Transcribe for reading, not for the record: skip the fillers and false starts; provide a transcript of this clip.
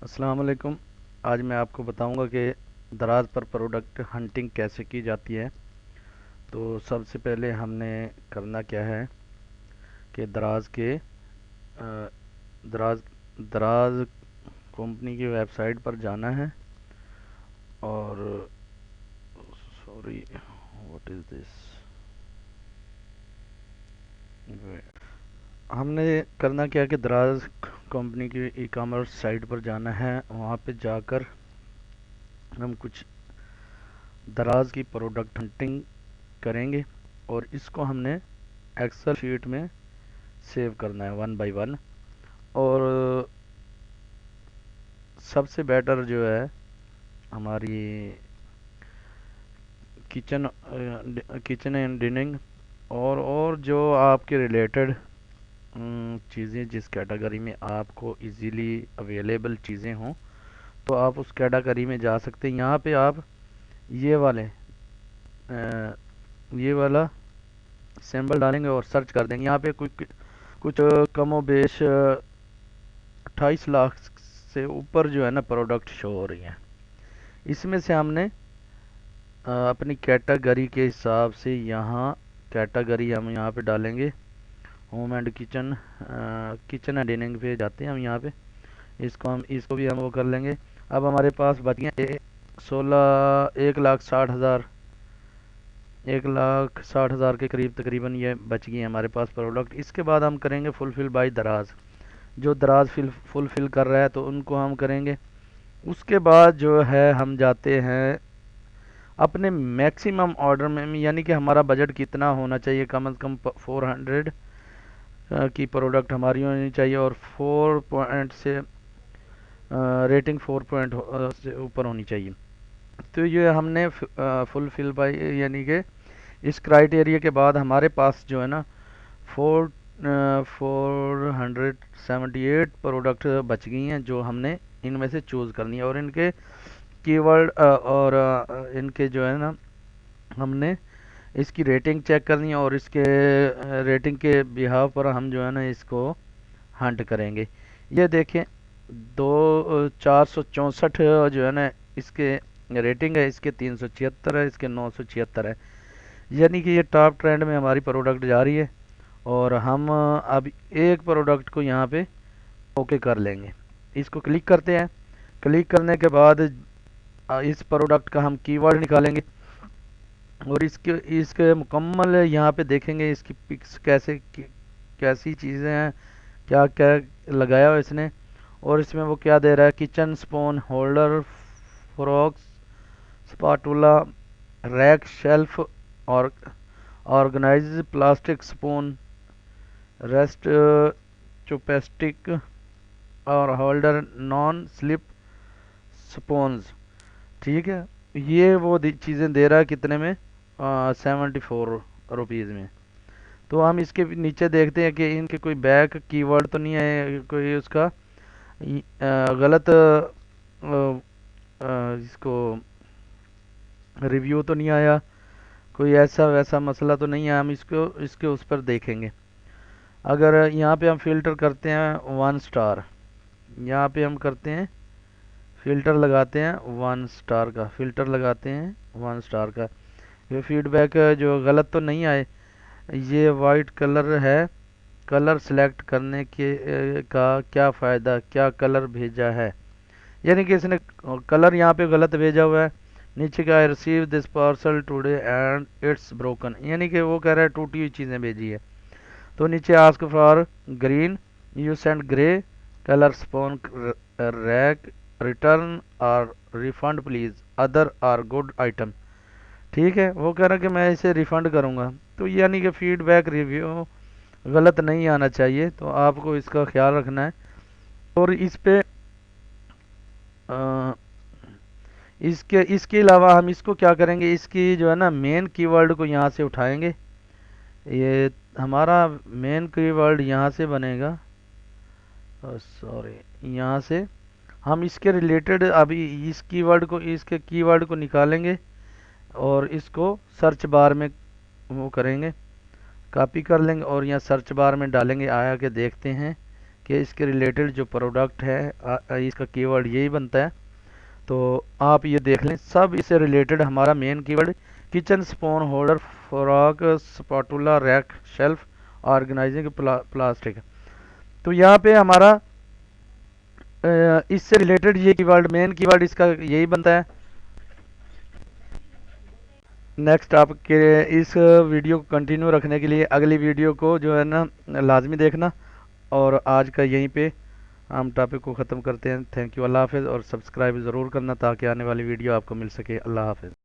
अस्सलाम वालेकुम। आज मैं आपको बताऊंगा कि दराज पर प्रोडक्ट हंटिंग कैसे की जाती है। तो सबसे पहले हमने करना क्या है कि दराज दराज कंपनी की वेबसाइट पर जाना है। और सॉरी, व्हाट इज़ दिस। हमने करना क्या है कि दराज कंपनी की ई कॉमर्स साइट पर जाना है। वहाँ पे जाकर हम कुछ दराज की प्रोडक्ट हंटिंग करेंगे और इसको हमने एक्सेल शीट में सेव करना है वन बाय वन। और सबसे बेटर जो है हमारी किचन किचन एंड डिनिंग और जो आपके रिलेटेड चीज़ें जिस कैटेगरी में आपको इजीली अवेलेबल चीज़ें हों तो आप उस कैटेगरी में जा सकते हैं। यहाँ पे आप ये वाले ये वाला सिंबल डालेंगे और सर्च कर देंगे। यहाँ पे कुछ कुछ कमो बेश 28 लाख से ऊपर जो है ना प्रोडक्ट शो हो रही हैं। इसमें से हमने अपनी कैटेगरी के हिसाब से यहाँ कैटेगरी हम यहाँ पे डालेंगे। Home and kitchen, kitchen and dining पे जाते हैं हम। यहाँ पे इसको भी हम वो कर लेंगे। अब हमारे पास बच गए 1,60,000 1,60,000 के करीब तकरीबन ये बच गए हमारे पास प्रोडक्ट। इसके बाद हम करेंगे फुलफिल बाय दराज। जो दराज फुलफिल कर रहा है तो उनको हम करेंगे। उसके बाद जो है हम जाते हैं अपने मैक्सिमम ऑर्डर में, यानी कि हमारा बजट कितना होना चाहिए। कम से कम 400 की प्रोडक्ट हमारी होनी चाहिए और 4 पॉइंट से रेटिंग 4 पॉइंट से ऊपर होनी चाहिए। तो ये हमने फुलफिल बाय, यानी कि इस क्राइटेरिया के बाद हमारे पास जो है ना 478 प्रोडक्ट बच गई हैं जो हमने इनमें से चूज़ करनी है। और इनके कीवर्ड और इनके जो है ना हमने इसकी रेटिंग चेक करनी है और इसके रेटिंग के बिहाव पर हम जो है ना इसको हंट करेंगे। ये देखें, 464 जो है ना इसके रेटिंग है, इसके 376 है, इसके 976 है। यानी कि ये टॉप ट्रेंड में हमारी प्रोडक्ट जा रही है। और हम अब एक प्रोडक्ट को यहाँ पे ओके कर लेंगे। इसको क्लिक करते हैं। क्लिक करने के बाद इस प्रोडक्ट का हम कीवर्ड निकालेंगे और इसके इसके मुकम्मल यहाँ पे देखेंगे इसकी पिक्स कैसी चीज़ें हैं, क्या क्या लगाया हुआ इसने। और इसमें वो क्या दे रहा है: kitchen spoon holder, forks, spatula, rack, shelf और organise plastic spoon, rest chopstick और होल्डर, नॉन स्लिप स्पून्स। ठीक है, ये वो चीज़ें दे रहा है कितने में, 74 रुपीज़ में। तो हम इसके नीचे देखते हैं कि इनके कोई बैक कीवर्ड तो नहीं है, कोई उसका गलत इसको रिव्यू तो नहीं आया, कोई ऐसा वैसा मसला तो नहीं है। हम इसको इसके उस पर देखेंगे। अगर यहाँ पे हम फिल्टर करते हैं 1 स्टार, यहाँ पे हम करते हैं फिल्टर लगाते हैं 1 स्टार का, फिल्टर लगाते हैं 1 स्टार का। ये फीडबैक जो गलत तो नहीं आए। ये वाइट कलर है, कलर सेलेक्ट करने के का क्या फ़ायदा, क्या कलर भेजा है। यानी कि इसने कलर यहाँ पे गलत भेजा हुआ है। नीचे का, I receive this parcel today and it's broken, यानी कि वो कह रहा है टूटी हुई चीज़ें भेजी है। तो नीचे ask for green, you send grey colour spoon rack, return और refund please, other are good item. ठीक है, वो कह रहा है कि मैं इसे रिफ़ंड करूँगा। तो यानी कि फीडबैक रिव्यू गलत नहीं आना चाहिए, तो आपको इसका ख्याल रखना है। और इस पे अ, इसके इसके अलावा हम इसको क्या करेंगे, इसकी जो है ना मेन कीवर्ड को यहाँ से उठाएंगे। ये हमारा मेन कीवर्ड यहाँ से बनेगा, सॉरी, यहाँ से हम इसके रिलेटेड अभी इस कीवर्ड को, इसके कीवर्ड को निकालेंगे और इसको सर्च बार में वो करेंगे, कॉपी कर लेंगे और यहाँ सर्च बार में डालेंगे। आया के देखते हैं कि इसके रिलेटेड जो प्रोडक्ट है इसका कीवर्ड यही बनता है। तो आप ये देख लें, सब इससे रिलेटेड हमारा main keyword kitchen spoon holder fork spatula rack shelf organising plastic. तो यहाँ पे हमारा इससे रिलेटेड ये कीवर्ड मेन कीवर्ड इसका यही बनता है। नेक्स्ट आपके इस वीडियो को कंटिन्यू रखने के लिए अगली वीडियो को जो है ना लाजमी देखना। और आज का यहीं पे हम टॉपिक को ख़त्म करते हैं। थैंक यू, अल्लाह हाफ़िज़। और सब्सक्राइब ज़रूर करना ताकि आने वाली वीडियो आपको मिल सके। अल्लाह हाफ़िज़।